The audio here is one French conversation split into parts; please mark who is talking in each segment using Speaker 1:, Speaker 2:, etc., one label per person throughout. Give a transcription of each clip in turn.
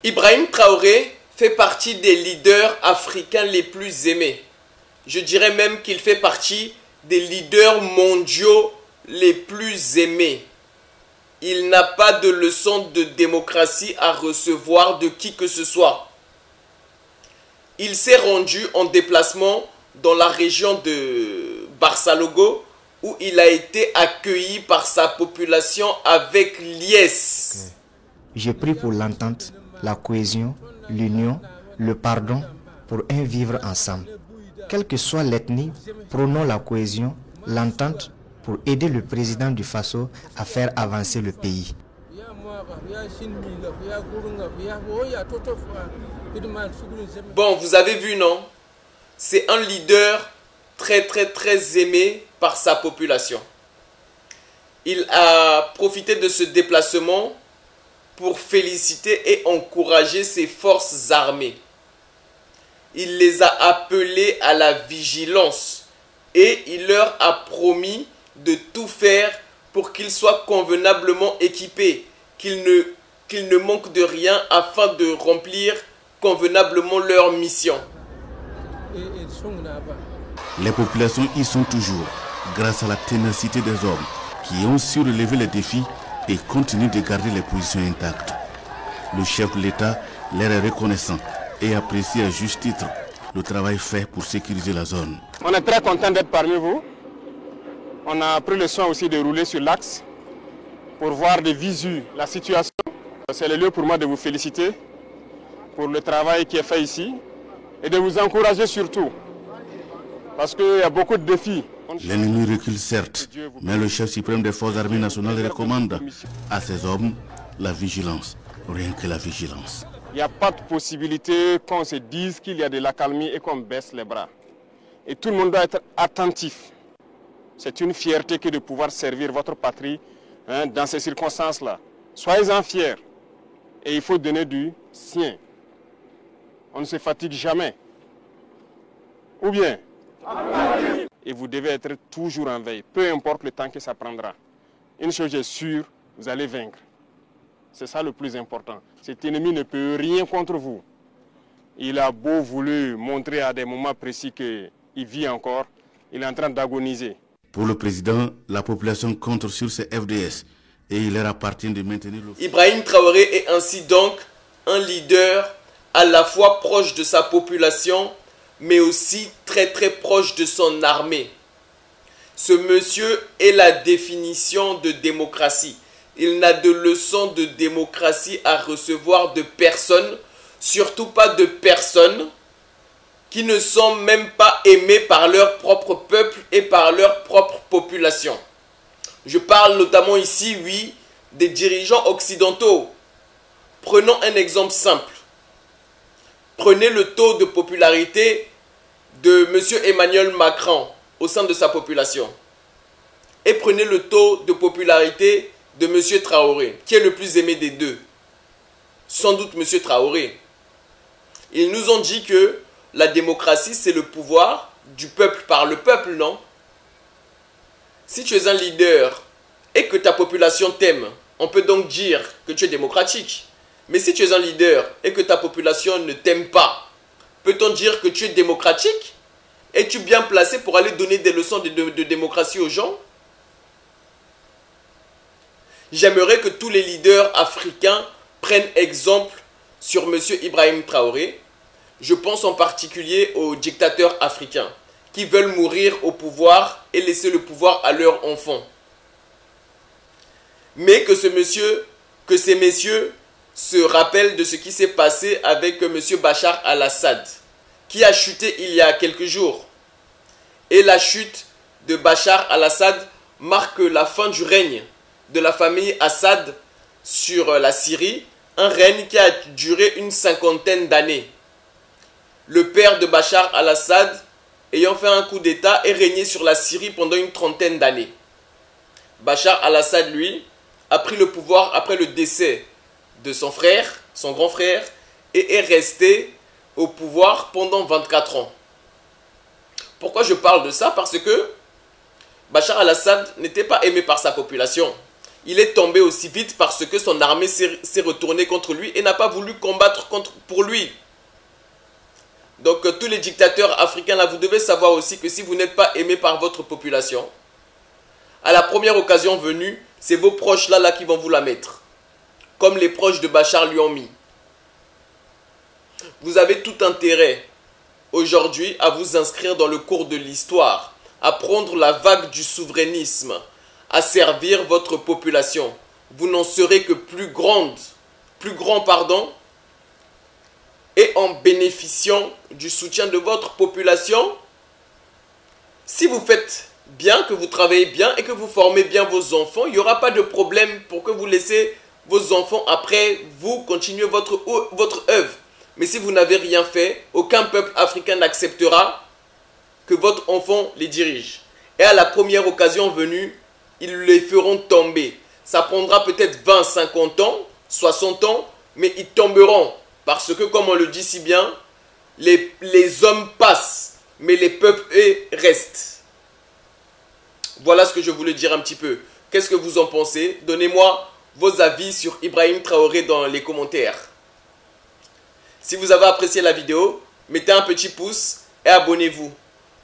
Speaker 1: Ibrahim Traoré fait partie des leaders africains les plus aimés. Je dirais même qu'il fait partie des leaders mondiaux les plus aimés. Il n'a pas de leçon de démocratie à recevoir de qui que ce soit. Il s'est rendu en déplacement dans la région de Barça-Logo où il a été accueilli par sa population avec liesse.
Speaker 2: J'ai pris pour l'entente, la cohésion, l'union, le pardon pour un vivre ensemble. Quelle que soit l'ethnie, prônons la cohésion, l'entente pour aider le président du Faso à faire avancer le pays.
Speaker 1: Bon, vous avez vu, non? C'est un leader très aimé par sa population. Il a profité de ce déplacement pour féliciter et encourager ses forces armées. Il les a appelés à la vigilance et il leur a promis de tout faire pour qu'ils soient convenablement équipés, qu'ils ne manquent de rien afin de remplir convenablement leur mission.
Speaker 3: Les populations y sont toujours, grâce à la ténacité des hommes qui ont su relever les défis et continuent de garder les positions intactes. Le chef de l'État leur est reconnaissant et apprécie à juste titre le travail fait pour sécuriser la zone.
Speaker 4: On est très content d'être parmi vous. On a pris le soin aussi de rouler sur l'axe pour voir de visu la situation. C'est le lieu pour moi de vous féliciter pour le travail qui est fait ici et de vous encourager surtout parce qu'il y a beaucoup de défis.
Speaker 3: L'ennemi recule certes, mais le chef suprême des forces armées nationales recommande à ses hommes la vigilance, rien que la vigilance.
Speaker 4: Il n'y a pas de possibilité qu'on se dise qu'il y a de l'accalmie et qu'on baisse les bras. Et tout le monde doit être attentif. C'est une fierté que de pouvoir servir votre patrie dans ces circonstances-là. Soyez-en fiers. Et il faut donner du sien. On ne se fatigue jamais. Ou bien? Et vous devez être toujours en veille, peu importe le temps que ça prendra. Une chose est sûre, vous allez vaincre. C'est ça le plus important. Cet ennemi ne peut rien contre vous. Il a beau voulu montrer à des moments précis qu'il vit encore, il est en train d'agoniser.
Speaker 3: Pour le président, la population compte sur ses FDS et il leur appartient de maintenir le...
Speaker 1: Ibrahim Traoré est ainsi donc un leader à la fois proche de sa population, mais aussi très proche de son armée. Ce monsieur est la définition de démocratie. Il n'a de leçon de démocratie à recevoir de personne, surtout pas de personnes qui ne sont même pas aimées par leur propre peuple et par leur propre population. Je parle notamment ici, oui, des dirigeants occidentaux. Prenons un exemple simple. Prenez le taux de popularité de M. Emmanuel Macron au sein de sa population. Et prenez le taux de popularité de M. Traoré, qui est le plus aimé des deux. Sans doute M. Traoré. Ils nous ont dit que la démocratie, c'est le pouvoir du peuple par le peuple, non? Si tu es un leader et que ta population t'aime, on peut donc dire que tu es démocratique. Mais si tu es un leader et que ta population ne t'aime pas, peut-on dire que tu es démocratique? Es-tu bien placé pour aller donner des leçons de démocratie aux gens? J'aimerais que tous les leaders africains prennent exemple sur M. Ibrahim Traoré. Je pense en particulier aux dictateurs africains qui veulent mourir au pouvoir et laisser le pouvoir à leurs enfants. Mais que ces messieurs se rappellent de ce qui s'est passé avec M. Bachar al-Assad, qui a chuté il y a quelques jours. Et la chute de Bachar al-Assad marque la fin du règne de la famille Assad sur la Syrie, un règne qui a duré une 50aine d'années. Le père de Bachar al-Assad, ayant fait un coup d'État, est régné sur la Syrie pendant une 30aine d'années. Bachar al-Assad, lui, a pris le pouvoir après le décès de son frère, son grand frère, et est resté au pouvoir pendant 24 ans. Pourquoi je parle de ça? Parce que Bachar al-Assad n'était pas aimé par sa population. il est tombé aussi vite parce que son armée s'est retournée contre lui et n'a pas voulu combattre pour lui. Donc tous les dictateurs africains, là, vous devez savoir aussi que si vous n'êtes pas aimé par votre population, à la première occasion venue, c'est vos proches là qui vont vous la mettre. Comme les proches de Bachar lui ont mis. Vous avez tout intérêt aujourd'hui à vous inscrire dans le cours de l'histoire, à prendre la vague du souverainisme, à servir votre population. Vous n'en serez que plus grand, et en bénéficiant du soutien de votre population, si vous faites bien, que vous travaillez bien et que vous formez bien vos enfants, il n'y aura pas de problème pour que vous laissez vos enfants après vous continuer votre œuvre. Mais si vous n'avez rien fait, aucun peuple africain n'acceptera que votre enfant les dirige. Et à la première occasion venue, ils les feront tomber. Ça prendra peut-être 20, 50 ans, 60 ans, mais ils tomberont. Parce que, comme on le dit si bien, les hommes passent, mais les peuples, eux, restent. Voilà ce que je voulais dire un petit peu. Qu'est-ce que vous en pensez? Donnez-moi vos avis sur Ibrahim Traoré dans les commentaires. Si vous avez apprécié la vidéo, mettez un petit pouce et abonnez-vous.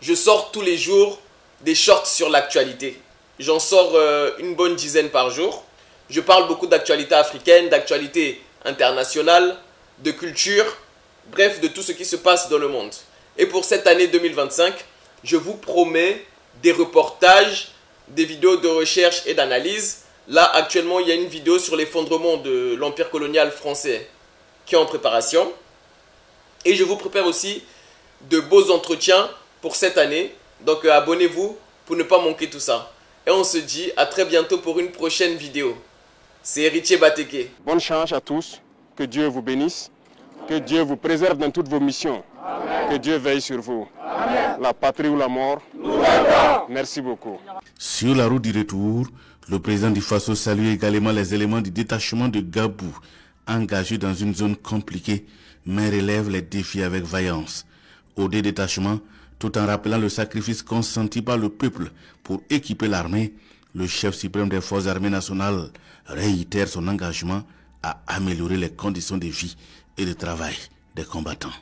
Speaker 1: Je sors tous les jours des shorts sur l'actualité. J'en sors une bonne dizaine par jour. Je parle beaucoup d'actualité africaine, d'actualité internationale, de culture, bref, de tout ce qui se passe dans le monde. Et pour cette année 2025, je vous promets des reportages, des vidéos de recherche et d'analyse. Là, actuellement, il y a une vidéo sur l'effondrement de l'Empire colonial français qui est en préparation. Et je vous prépare aussi de beaux entretiens pour cette année. Donc, abonnez-vous pour ne pas manquer tout ça. Et on se dit à très bientôt pour une prochaine vidéo. C'est Héritier Bateke.
Speaker 4: Bonne chance à tous. Que Dieu vous bénisse. Que Dieu vous préserve dans toutes vos missions. Amen. Que Dieu veille sur vous. Amen. La patrie ou la mort. Merci beaucoup.
Speaker 3: Sur la route du retour, le président du Faso salue également les éléments du détachement de Gabou, engagés dans une zone compliquée, mais relève les défis avec vaillance. Au détachement, tout en rappelant le sacrifice consenti par le peuple pour équiper l'armée, le chef suprême des forces armées nationales réitère son engagement à améliorer les conditions de vie et de travail des combattants.